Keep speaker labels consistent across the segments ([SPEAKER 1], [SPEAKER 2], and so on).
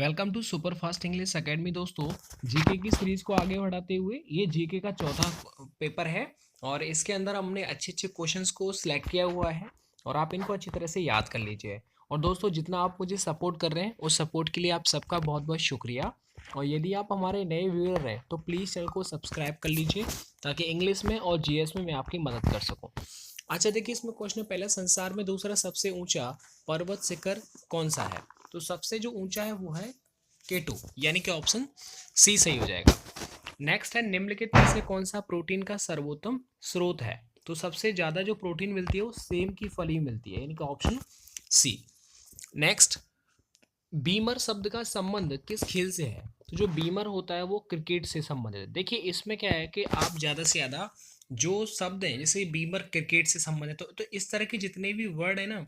[SPEAKER 1] Welcome to super fast English academy. दोस्तों, GK की series को आगे बढ़ाते हुए ये जीके का चौथा पेपर है और इसके अंदर हमने अच्छे अच्छे क्वेश्चंस को सिलेक्ट किया हुआ है और आप इनको अच्छी तरह से याद कर लीजिए। और दोस्तों, जितना आप मुझे सपोर्ट कर रहे हैं उस सपोर्ट के लिए आप सबका बहुत बहुत शुक्रिया। और यदि आप हमारे नए व्यूअर हैं तो प्लीज़ चैनल को सब्सक्राइब कर लीजिए ताकि इंग्लिश में और जीएस में मैं आपकी मदद कर सकूँ। अच्छा देखिए, इसमें क्वेश्चन पहला, संसार में दूसरा सबसे ऊंचा पर्वत शिखर कौन सा है? तो सबसे जो ऊंचा है वो है K2, यानी कि ऑप्शन सी सही हो जाएगा। नेक्स्ट है, निम्नलिखित में से कौन सा प्रोटीन का सर्वोत्तम स्रोत है? तो सबसे ज्यादा जो प्रोटीन मिलती है वो सेम की फली मिलती है, यानी कि ऑप्शन सी। नेक्स्ट, बीमर शब्द का संबंध किस खेल से है? तो जो बीमर होता है वो क्रिकेट से संबंधित है। देखिए, इसमें क्या है कि आप ज़्यादा से ज़्यादा जो शब्द हैं, जैसे बीमर क्रिकेट से संबंधित, तो इस तरह के जितने भी वर्ड है ना,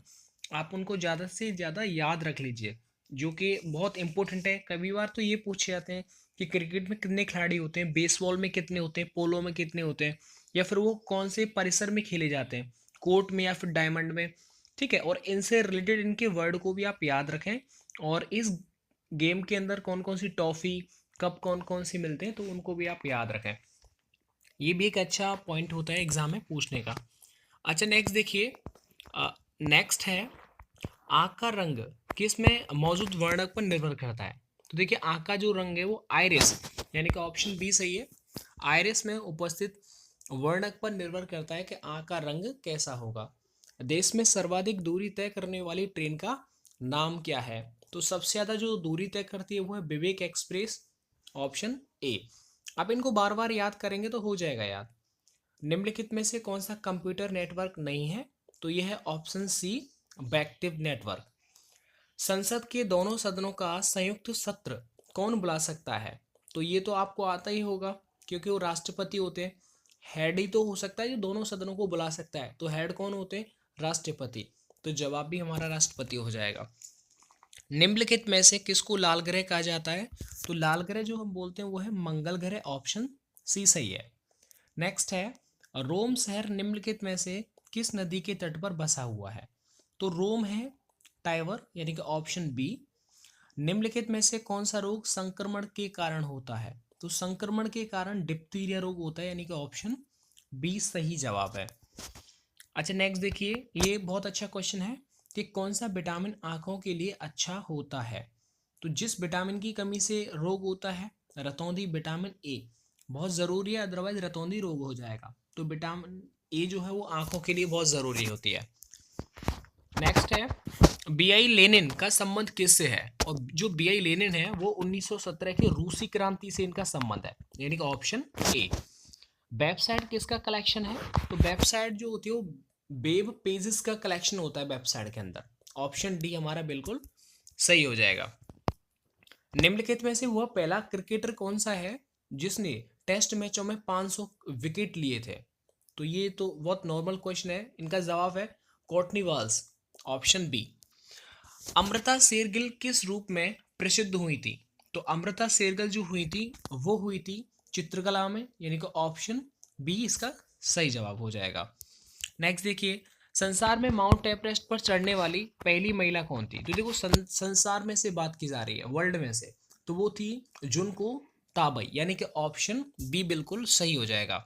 [SPEAKER 1] आप उनको ज़्यादा से ज़्यादा याद रख लीजिए, जो कि बहुत इंपॉर्टेंट है। कभी बार तो ये पूछे जाते हैं कि क्रिकेट में कितने खिलाड़ी होते हैं, बेसबॉल में कितने होते हैं, पोलो में कितने होते हैं, या फिर वो कौन से परिसर में खेले जाते हैं, कोर्ट में या फिर डायमंड में। ठीक है, और इनसे रिलेटेड इनके वर्ड को भी आप याद रखें। और इस गेम के अंदर कौन कौन सी टॉफी, कब कौन कौन सी मिलते हैं, तो उनको भी आप याद रखें। ये भी एक अच्छा पॉइंट होता है एग्जाम में पूछने का। अच्छा नेक्स्ट देखिए, नेक्स्ट है, आँख का रंग किस में मौजूद वर्णक पर निर्भर करता है? तो देखिए, आँख का जो रंग है वो आइरिस, यानी कि ऑप्शन बी सही है। आइरिस में उपस्थित वर्णक पर निर्भर करता है कि आँख का रंग कैसा होगा। देश में सर्वाधिक दूरी तय करने वाली ट्रेन का नाम क्या है? तो सबसे ज़्यादा जो दूरी तय करती है वो है विवेक एक्सप्रेस, ऑप्शन ए। आप इनको बार बार याद करेंगे तो हो जाएगा याद। निम्नलिखित में से कौन सा कंप्यूटर नेटवर्क नहीं है? तो यह है ऑप्शन सी, बैक्टिव नेटवर्क। संसद के दोनों सदनों का संयुक्त सत्र कौन बुला सकता है? तो ये तो आपको आता ही होगा, क्योंकि वो राष्ट्रपति होते हैं। हेड ही तो हो सकता है जो दोनों सदनों को बुला सकता है, तो हेड कौन होते हैं? राष्ट्रपति। तो जवाब भी हमारा राष्ट्रपति हो जाएगा। निम्नलिखित में से किसको लाल ग्रह कहा जाता है? तो लाल ग्रह जो हम बोलते हैं वो है मंगल ग्रह, ऑप्शन सी सही है। नेक्स्ट है, रोम शहर निम्नलिखित में से किस नदी के तट पर बसा हुआ है? तो रोम है टाइवर, यानी कि ऑप्शन बी। निम्नलिखित में से कौन सा रोग संक्रमण के कारण होता है? तो संक्रमण के कारण डिप्थीरिया रोग होता है, यानी कि ऑप्शन बी सही जवाब है। अच्छा नेक्स्ट देखिए, ये बहुत अच्छा क्वेश्चन है कि कौन सा विटामिन आंखों के लिए अच्छा होता है? तो जिस विटामिन की कमी से रोग होता है, रतौंधी विटामिन ए बहुत ज़रूरी है, अदरवाइज रतौंधी रोग हो जाएगा। तो विटामिन ए जो है वो आंखों के लिए बहुत ज़रूरी होती है। नेक्स्ट है, बीआई लेनिन का संबंध किससे है? और जो बीआई लेनिन है वो 1917 की रूसी क्रांति से इनका संबंध है, यानी कि ऑप्शन ए। वेबसाइट किसका कलेक्शन है? तो वेबसाइट जो होती है वो वेब पेजेस का कलेक्शन होता है वेबसाइट के अंदर। ऑप्शन डी हमारा बिल्कुल सही हो जाएगा। निम्नलिखित में से वह पहला क्रिकेटर कौन सा है जिसने टेस्ट मैचों में 500 विकेट लिए थे? तो ये तो बहुत नॉर्मल क्वेश्चन है, इनका जवाब है Courtney Walsh, option B. Amrita Shergil किस रूप में प्रसिद्ध हुई थी? तो अमृता शेरगिल जो हुई थी वो हुई थी चित्रकला में, यानी कि ऑप्शन बी इसका सही जवाब हो जाएगा। नेक्स्ट देखिए, संसार में माउंट एवरेस्ट पर चढ़ने वाली पहली महिला कौन थी? तो देखो, संसार में से बात की जा रही है, वर्ल्ड में से, तो वो थी जुनको ताबई, यानी कि ऑप्शन बी बिल्कुल सही हो जाएगा।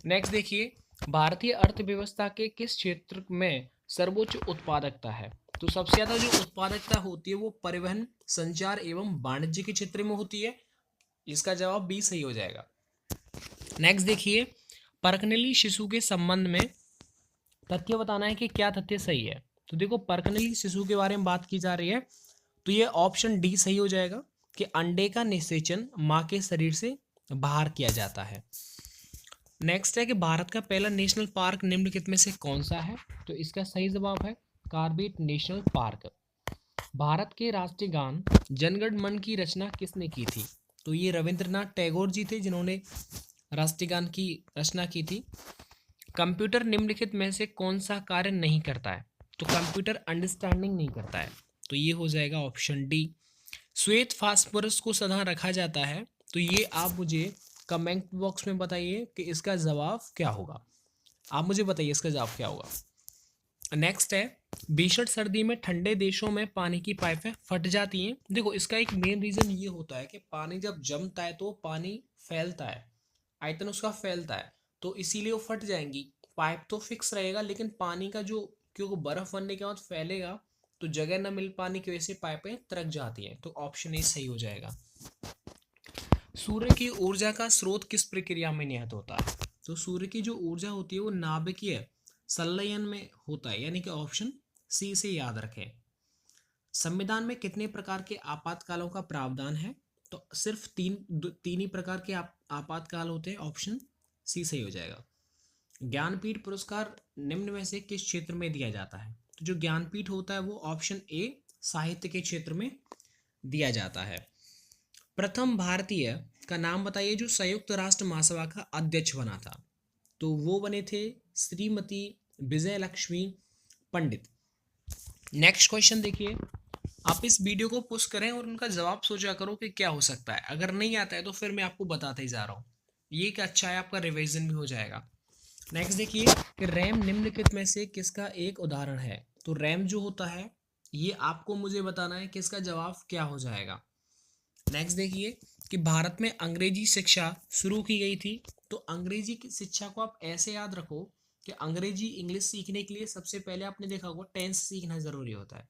[SPEAKER 1] नेक्स्ट देखिए, भारतीय अर्थव्यवस्था के किस क्षेत्र में सर्वोच्च उत्पादकता है? तो सबसे ज्यादा जो उत्पादकता होती है वो परिवहन, संचार एवं वाणिज्य के क्षेत्र में होती है। इसका जवाब बी सही हो जाएगा। नेक्स्ट देखिए, परखनेली शिशु के संबंध में तथ्य बताना है कि क्या तथ्य सही है। तो देखो, परखनेली शिशु के बारे में बात की जा रही है, तो ये ऑप्शन डी सही हो जाएगा कि अंडे का निषेचन माँ के शरीर से बाहर किया जाता है। नेक्स्ट है कि भारत का पहला नेशनल पार्क निम्नलिखित में से कौन सा है? तो इसका सही जवाब है कार्बेट नेशनल पार्क। भारत के राष्ट्रीय गान जनगण मन की रचना किसने की थी? तो ये रविंद्रनाथ टैगोर जी थे जिन्होंने राष्ट्रीय गान की रचना की थी। कंप्यूटर निम्नलिखित में से कौन सा कार्य नहीं करता है? तो कंप्यूटर अंडरस्टैंडिंग नहीं करता है, तो ये हो जाएगा ऑप्शन डी। श्वेत फास्फोरस को सदा रखा जाता है, तो ये आप मुझे कमेंट बॉक्स में बताइए कि इसका जवाब क्या होगा। आप मुझे बताइए इसका जवाब क्या होगा। नेक्स्ट है, भीषण सर्दी में ठंडे देशों में पानी की पाइपें फट जाती हैं। देखो इसका एक मेन रीजन ये होता है कि पानी जब जमता है तो पानी फैलता है, आयतन उसका फैलता है, तो इसीलिए वो फट जाएंगी। पाइप तो फिक्स रहेगा लेकिन पानी का जो, क्योंकि बर्फ बनने के बाद फैलेगा तो जगह न मिल पाने की वजह से पाइपें तरक जाती हैं। तो ऑप्शन ए सही हो जाएगा। सूर्य की ऊर्जा का स्रोत किस प्रक्रिया में निहित होता है? तो सूर्य की जो ऊर्जा होती है वो नाभिकीय संलयन में होता है, यानी कि ऑप्शन सी से याद रखें। संविधान में कितने प्रकार के आपातकालों का प्रावधान है? तो सिर्फ तीन ही प्रकार के आपातकाल होते हैं, ऑप्शन सी सही हो जाएगा। ज्ञानपीठ पुरस्कार निम्न में से किस क्षेत्र में दिया जाता है? तो जो ज्ञानपीठ होता है वो ऑप्शन ए साहित्य के क्षेत्र में दिया जाता है। प्रथम भारतीय का नाम बताइए जो संयुक्त राष्ट्र महासभा का अध्यक्ष बना था। तो वो बने थे श्रीमती विजय लक्ष्मी पंडित। नेक्स्ट क्वेश्चन देखिए, आप इस वीडियो को पुश करें और उनका जवाब सोचा करो कि क्या हो सकता है। अगर नहीं आता है तो फिर मैं आपको बताते ही जा रहा हूँ, ये एक अच्छा है, आपका रिवीजन भी हो जाएगा। नेक्स्ट देखिए कि रैम निम्नलिखित में से किसका एक उदाहरण है? तो रैम जो होता है ये आपको मुझे बताना है कि इसका जवाब क्या हो जाएगा। नेक्स्ट देखिए कि भारत में अंग्रेजी शिक्षा शुरू की गई थी। तो अंग्रेजी की शिक्षा को आप ऐसे याद रखो कि अंग्रेजी इंग्लिश सीखने के लिए सबसे पहले आपने देखा होगा टेंस सीखना जरूरी होता है।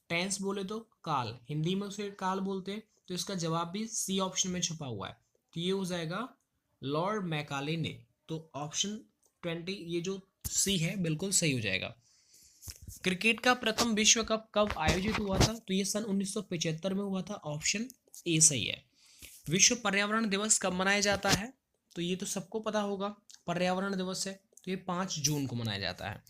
[SPEAKER 1] टेंस बोले तो काल, हिंदी में उसे काल बोलते हैं। तो इसका जवाब भी सी ऑप्शन में छुपा हुआ है, तो ये हो जाएगा लॉर्ड मैकाले ने। तो ऑप्शन 20 ये जो सी है बिल्कुल सही हो जाएगा। क्रिकेट का प्रथम विश्व कप कब आयोजित हुआ था? तो ये सन 1975 में हुआ था, ऑप्शन ए सही है। विश्व पर्यावरण दिवस कब मनाया जाता है? तो ये तो सबको पता होगा, पर्यावरण दिवस है, तो ये 5 जून को मनाया जाता है।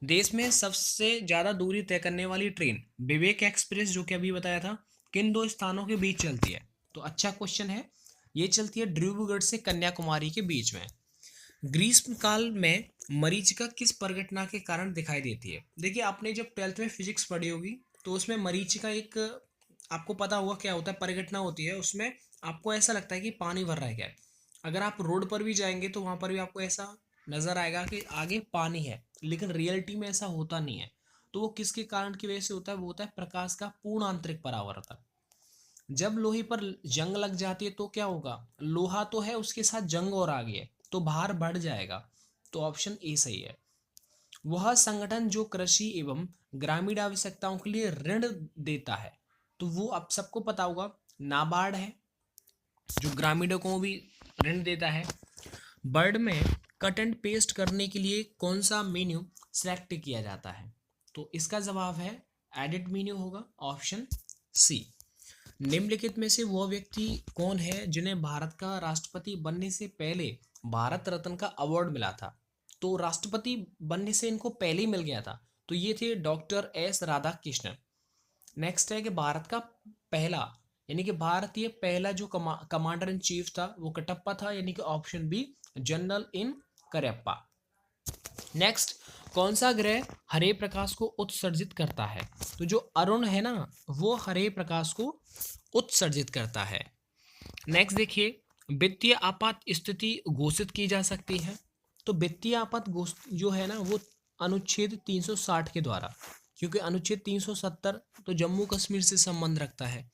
[SPEAKER 1] देश में सबसे ज्यादा दूरी तय करने वाली ट्रेन विवेक एक्सप्रेस जो कि अभी बताया था किन दो स्थानों के बीच चलती है? तो अच्छा क्वेश्चन है, ये चलती है डिब्रूगढ़ से कन्याकुमारी के बीच में। ग्रीष्म काल में मरीचिका किस परिघटना के कारण दिखाई देती है? देखिए आपने जब 12th में फिजिक्स पढ़ी होगी तो उसमें मरीचिका एक, आपको पता होगा क्या होता है, परिघटना होती है। उसमें आपको ऐसा लगता है कि पानी भर रहा है क्या। अगर आप रोड पर भी जाएंगे तो वहां पर भी आपको ऐसा नजर आएगा कि आगे पानी है, लेकिन रियलिटी में ऐसा होता नहीं है। तो वो किसके कारण की वजह से होता है? वो होता है प्रकाश का पूर्ण आंतरिक परावर्तन। जब लोहे पर जंग लग जाती है तो क्या होगा? लोहा तो है, उसके साथ जंग और आ गई है तो भार बढ़ जाएगा। तो ऑप्शन ए सही है। वह संगठन जो कृषि एवं ग्रामीण आवश्यकताओं के लिए ऋण देता है, तो वो आप सबको पता होगा नाबार्ड है, जो ग्रामीणों को भी ऋण देता है। वर्ड में कट एंड पेस्ट करने के लिए कौन सा मेन्यू सेलेक्ट किया जाता है? तो इसका जवाब है एडिट मेन्यू होगा, ऑप्शन सी। निम्नलिखित में से वह व्यक्ति कौन है जिन्हें भारत का राष्ट्रपति बनने से पहले भारत रत्न का अवार्ड मिला था? तो राष्ट्रपति बनने से इनको पहले ही मिल गया था, तो ये थे डॉक्टर एस राधाकृष्णन। नेक्स्ट है कि भारत का पहला, यानी कि भारतीय पहला जो कमांडर इन चीफ था वो कटप्पा था, यानी कि ऑप्शन बी जनरल इन करियप्पा। नेक्स्ट, कौन सा ग्रह हरे प्रकाश को उत्सर्जित करता है? तो जो अरुण है ना वो हरे प्रकाश को उत्सर्जित करता है। नेक्स्ट देखिए, वित्तीय आपात स्थिति घोषित की जा सकती है। तो वित्तीय आपात जो है ना वो अनुच्छेद 360 के द्वारा, क्योंकि अनुच्छेद 370 तो जम्मू कश्मीर से संबंध रखता है।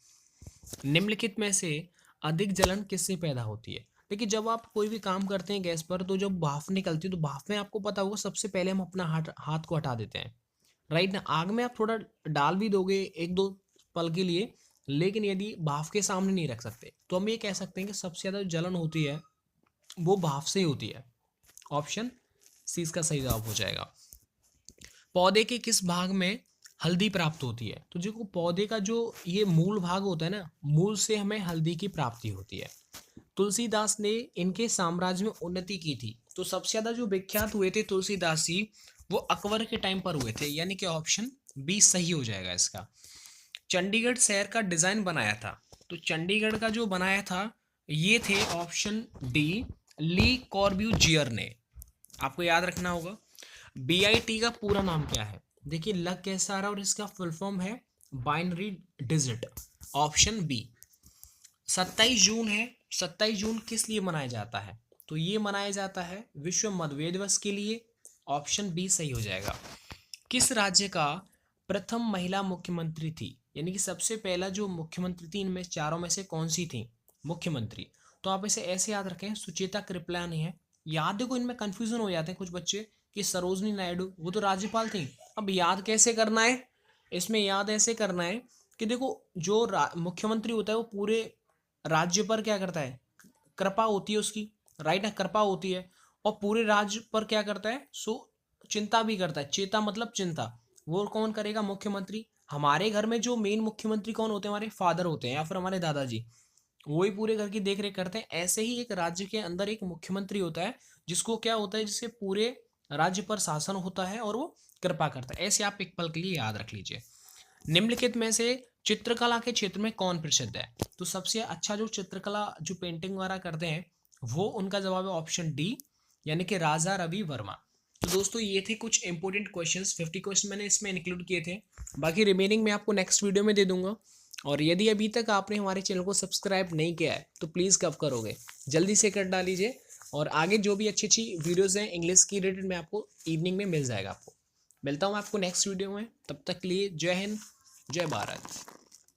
[SPEAKER 1] निम्नलिखित में से अधिक जलन किससे पैदा होती है? देखिए जब आप कोई भी काम करते हैं गैस पर तो जब भाप निकलती है तो भाप में आपको पता होगा सबसे पहले हम अपना हाथ को हटा देते हैं, राइट ना। आग में आप थोड़ा डाल भी दोगे एक दो पल के लिए, लेकिन यदि भाप के सामने नहीं रख सकते तो हम ये कह सकते हैं कि सबसे ज्यादा जलन होती है वो भाप से ही होती है। ऑप्शन सी इसका सही जवाब हो जाएगा। पौधे के किस भाग में हल्दी प्राप्त होती है? तो जो पौधे का जो ये मूल भाग होता है ना, मूल से हमें हल्दी की प्राप्ति होती है। तुलसीदास ने इनके साम्राज्य में उन्नति की थी। तो सबसे ज्यादा जो विख्यात हुए थे तुलसीदास जी वो अकबर के टाइम पर हुए थे, यानी कि ऑप्शन बी सही हो जाएगा इसका। चंडीगढ़ शहर का डिजाइन बनाया था, तो चंडीगढ़ का जो बनाया था ये थे ऑप्शन डी ली कॉर्ब्यूजियर ने। आपको याद रखना होगा। बीआईटी का पूरा नाम क्या है? देखिए लग कैसा आ रहा और इसका फुल फॉर्म है बाइनरी डिजिट, ऑप्शन बी। 27 जून है, 27 जून किस लिए मनाया जाता है? तो ये मनाया जाता है विश्व मतभेद दिवस के लिए, ऑप्शन बी सही हो जाएगा। किस राज्य का प्रथम महिला मुख्यमंत्री थी? यानी कि सबसे पहला जो मुख्यमंत्री थी इनमें चारों में से कौन सी थी मुख्यमंत्री? तो आप इसे ऐसे याद रखें, सुचेता कृपलानी है। याद देखो इनमें कंफ्यूजन हो जाते हैं कुछ बच्चे कि सरोजनी नायडू वो तो राज्यपाल थी। अब याद कैसे करना है? इसमें याद ऐसे करना है कि देखो जो मुख्यमंत्री होता है वो पूरे राज्य पर क्या करता है, कृपा होती है उसकी, राइट है, कृपा होती है। और पूरे राज्य पर क्या करता है, सो चिंता भी करता है। चेता मतलब चिंता, वो कौन करेगा? मुख्यमंत्री। हमारे घर में जो मेन मुख्यमंत्री कौन होते हैं? हमारे फादर होते हैं या फिर हमारे दादाजी, वही पूरे घर की देख रेख करते हैं। ऐसे ही एक राज्य के अंदर एक मुख्यमंत्री होता है जिसको क्या होता है, जिससे पूरे राज्य पर शासन होता है और वो कृपा करता है। ऐसे आप एक पल के लिए याद रख लीजिए। निम्नलिखित में से चित्रकला के क्षेत्र में कौन प्रसिद्ध है? तो सबसे अच्छा जो चित्रकला जो पेंटिंग वगैरह करते हैं वो, उनका जवाब है ऑप्शन डी, यानी कि राजा रवि वर्मा। तो दोस्तों ये थे कुछ इंपॉर्टेंट क्वेश्चंस, 50 क्वेश्चन मैंने इसमें इंक्लूड किए थे। बाकी रिमेनिंग मैं आपको नेक्स्ट वीडियो में दे दूंगा। और यदि अभी तक आपने हमारे चैनल को सब्सक्राइब नहीं किया है तो प्लीज़ कब करोगे, जल्दी से कर डालीजिए। और आगे जो भी अच्छी अच्छी वीडियोज़ हैं इंग्लिश की रिलेटेड में आपको इवनिंग में मिल जाएगा। आपको मिलता हूँ मैं आपको नेक्स्ट वीडियो में, तब तक के लिए जय हिंद, जय भारत।